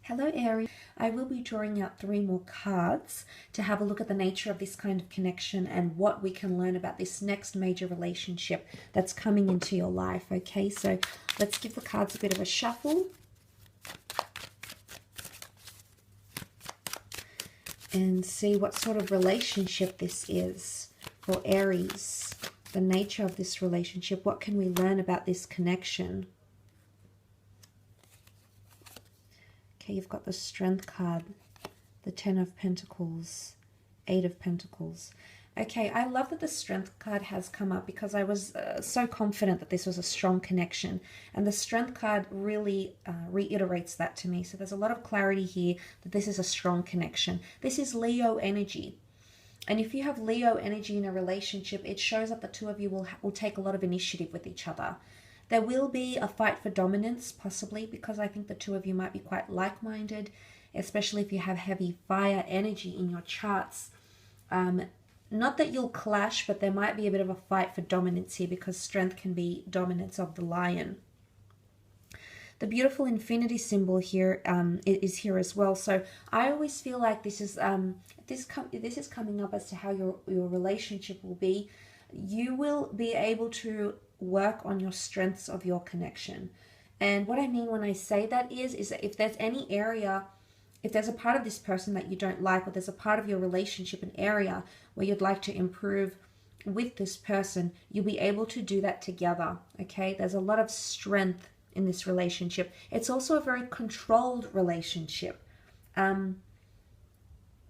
Hello Aries, I will be drawing out 3 more cards to have a look at the nature of this kind of connection and what we can learn about this next major relationship that's coming into your life. Okay, so let's give the cards a bit of a shuffle and see what sort of relationship this is for Aries. The nature of this relationship, what can we learn about this connection? Okay, you've got the Strength card, the 10 of Pentacles, 8 of Pentacles. Okay, I love that the Strength card has come up because I was so confident that this was a strong connection. And the Strength card really reiterates that to me. So there's a lot of clarity here that this is a strong connection. This is Leo energy. And if you have Leo energy in a relationship, it shows that the two of you will take a lot of initiative with each other. There will be a fight for dominance, possibly, because I think the two of you might be quite like-minded, especially if you have heavy fire energy in your charts. Not that you'll clash, but there might be a bit of a fight for dominance here because strength can be dominance of the lion. The beautiful infinity symbol here is here as well. So I always feel like this is coming up as to how your relationship will be. You will be able to work on your strengths of your connection. And what I mean when I say that is that if there's any area, if there's a part of this person that you don't like, or there's a part of your relationship, an area where you'd like to improve with this person, you'll be able to do that together. Okay, there's a lot of strength in this relationship. It's also a very controlled relationship. You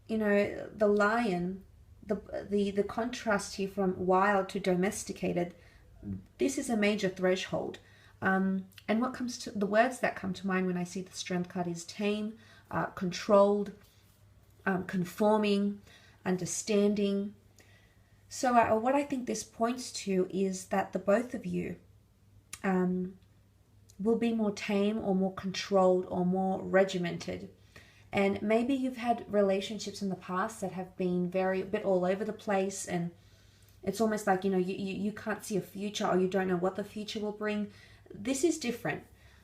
know, the lion, the contrast here from wild to domesticated, this is a major threshold. And what comes to the words that come to mind when I see the Strength card is tame, controlled, conforming, understanding. So what I think this points to is that the both of you will be more tame or more controlled or more regimented. And maybe you've had relationships in the past that have been a bit all over the place, and it's almost like, you know, you can't see a future, or you don't know what the future will bring. This is different.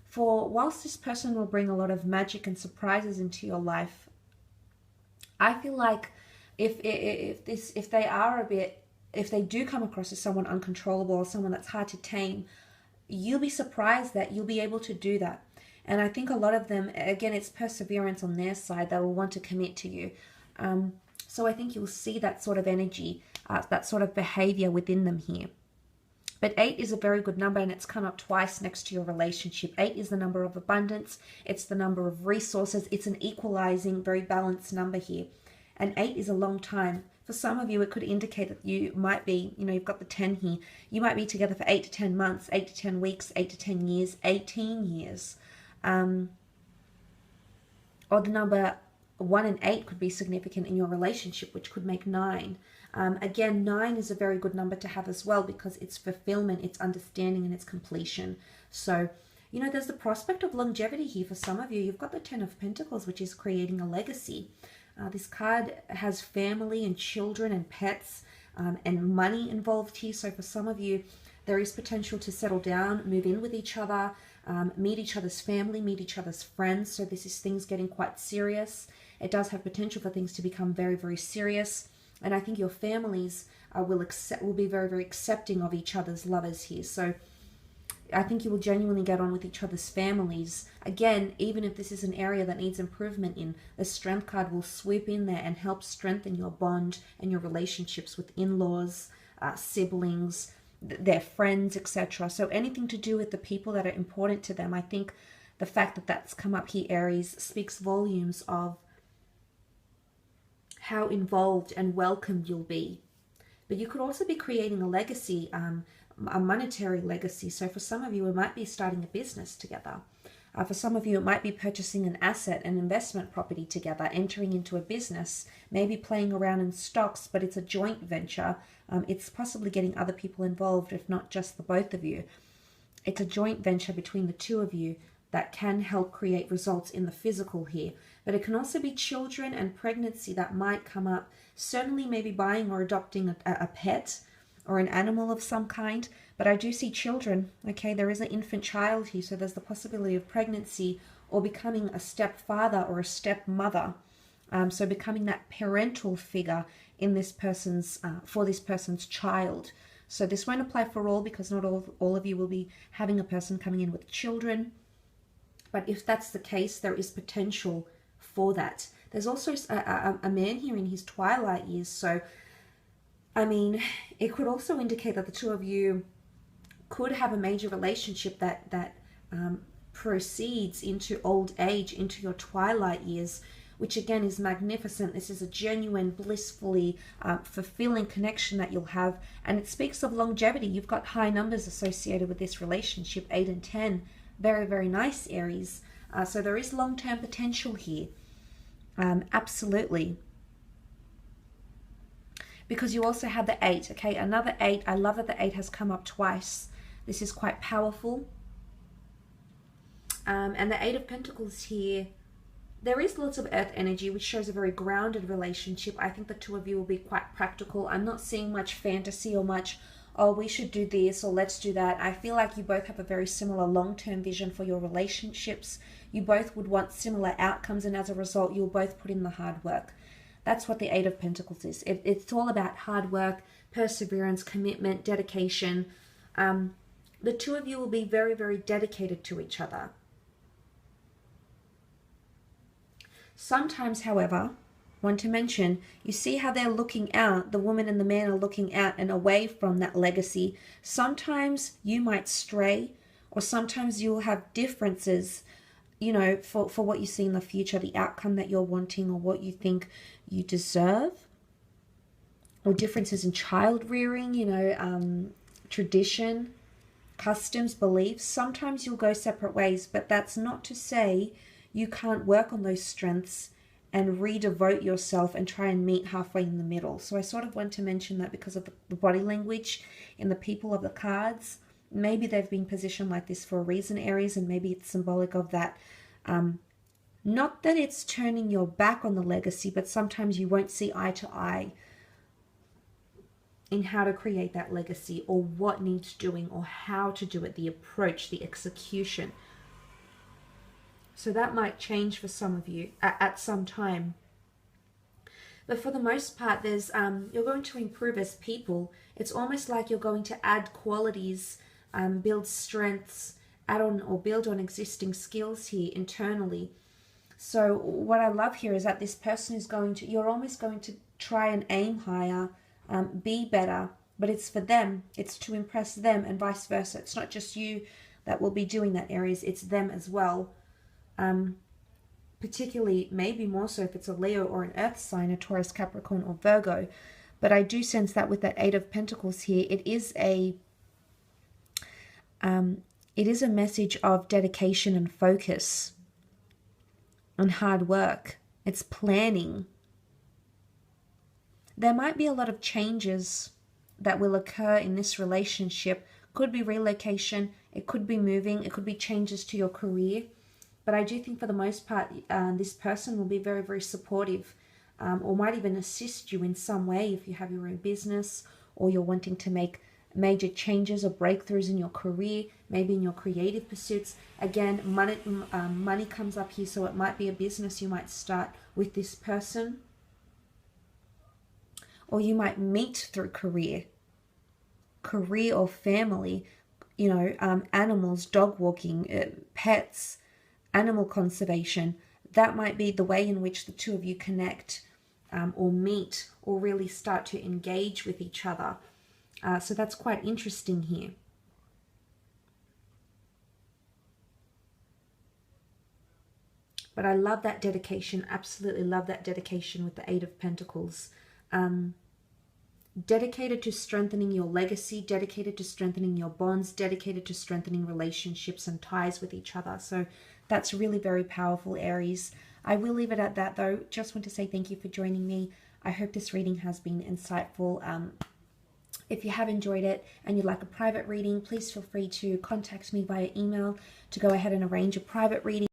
For whilst this person will bring a lot of magic and surprises into your life, I feel like if they do come across as someone uncontrollable or someone that's hard to tame, you'll be surprised that you'll be able to do that. And I think a lot of them, again, it's perseverance on their side. They will want to commit to you. So I think you'll see that sort of energy, that sort of behavior within them here. But 8 is a very good number, and it's come up twice next to your relationship. 8 is the number of abundance. It's the number of resources. It's an equalizing, very balanced number here. And 8 is a long time. For some of you, it could indicate that you might be, you know, you've got the 10 here. You might be together for 8 to 10 months, 8 to 10 weeks, 8 to 10 years, 18 years. Or the number 1 and 8 could be significant in your relationship, which could make 9. Again, 9 is a very good number to have as well because it's fulfillment, it's understanding, and it's completion. So, you know, there's the prospect of longevity here for some of you. You've got the 10 of Pentacles, which is creating a legacy. This card has family and children and pets and money involved here. So for some of you, there is potential to settle down, move in with each other, meet each other's family, meet each other's friends. So this is things getting quite serious. It does have potential for things to become very, very serious. And I think your families will be very, very accepting of each other's lovers here. So I think you will genuinely get on with each other's families. Again, even if this is an area that needs improvement in, the Strength card will swoop in there and help strengthen your bond and your relationships with in-laws, siblings, their friends, etc. So anything to do with the people that are important to them. I think the fact that that's come up here, Aries, speaks volumes of how involved and welcomed you'll be. But you could also be creating a legacy, a monetary legacy. So for some of you, it might be starting a business together. For some of you, it might be purchasing an asset, an investment property together, entering into a business, maybe playing around in stocks, but it's a joint venture. It's possibly getting other people involved, if not just the both of you. It's a joint venture between the two of you that can help create results in the physical here. But it can also be children and pregnancy that might come up. Certainly maybe buying or adopting a pet or an animal of some kind. But I do see children, okay? There is an infant child here, so there's the possibility of pregnancy or becoming a stepfather or a stepmother. So becoming that parental figure in this person's for this person's child. So this won't apply for all, because not all of you will be having a person coming in with children. But if that's the case, there is potential for that. There's also a man here in his twilight years. So, I mean, it could also indicate that the two of you could have a major relationship that proceeds into old age, into your twilight years, which again is magnificent. This is a genuine, blissfully fulfilling connection that you'll have. And it speaks of longevity. You've got high numbers associated with this relationship, 8 and 10. Very, very nice, Aries. So there is long-term potential here. Absolutely. Because you also have the 8, okay? Another 8. I love that the 8 has come up twice. This is quite powerful. And the 8 of Pentacles here, there is lots of earth energy, which shows a very grounded relationship. I think the two of you will be quite practical. I'm not seeing much fantasy or much, oh, we should do this or let's do that. I feel like you both have a very similar long-term vision for your relationships. You both would want similar outcomes, and as a result, you'll both put in the hard work. That's what the 8 of Pentacles is. It's all about hard work, perseverance, commitment, dedication. The two of you will be very, very dedicated to each other. Sometimes, however, want to mention, you see how they're looking out, the woman and the man are looking out and away from that legacy. Sometimes you might stray, or sometimes you'll have differences, you know, for what you see in the future, the outcome that you're wanting or what you think you deserve, or differences in child rearing, you know, tradition, customs, beliefs. Sometimes you'll go separate ways, but that's not to say you can't work on those strengths and redevote yourself and try and meet halfway in the middle. So I sort of want to mention that because of the body language in the people of the cards. Maybe they've been positioned like this for a reason, Aries, and maybe it's symbolic of that. Not that it's turning your back on the legacy, but sometimes you won't see eye to eye in how to create that legacy, or what needs doing, or how to do it, the approach, the execution. So that might change for some of you at some time. But for the most part, there's you're going to improve as people. It's almost like you're going to add qualities, build strengths, add on or build on existing skills here internally. So what I love here is that this person is going to, you're almost going to try and aim higher, be better, but it's for them. It's to impress them, and vice versa. It's not just you that will be doing that, Aries. It's them as well. Particularly, maybe more so if it's a Leo or an Earth sign, a Taurus, Capricorn, or Virgo. But I do sense that with that 8 of Pentacles here, it is a message of dedication and focus and hard work. It's planning. There might be a lot of changes that will occur in this relationship. Could be relocation, it could be moving, it could be changes to your career. But I do think for the most part, this person will be very, very supportive, or might even assist you in some way if you have your own business, or you're wanting to make major changes or breakthroughs in your career, maybe in your creative pursuits. Again, money comes up here, so it might be a business you might start with this person, or you might meet through career or family, you know, animals, dog walking, pets, animal conservation. That might be the way in which the two of you connect, or meet, or really start to engage with each other. So that's quite interesting here. But I love that dedication, absolutely love that dedication with the 8 of Pentacles. Dedicated to strengthening your legacy, dedicated to strengthening your bonds, dedicated to strengthening relationships and ties with each other. So that's really very powerful, Aries. I will leave it at that, though. Just want to say thank you for joining me. I hope this reading has been insightful. If you have enjoyed it and you'd like a private reading, please feel free to contact me via email to go ahead and arrange a private reading.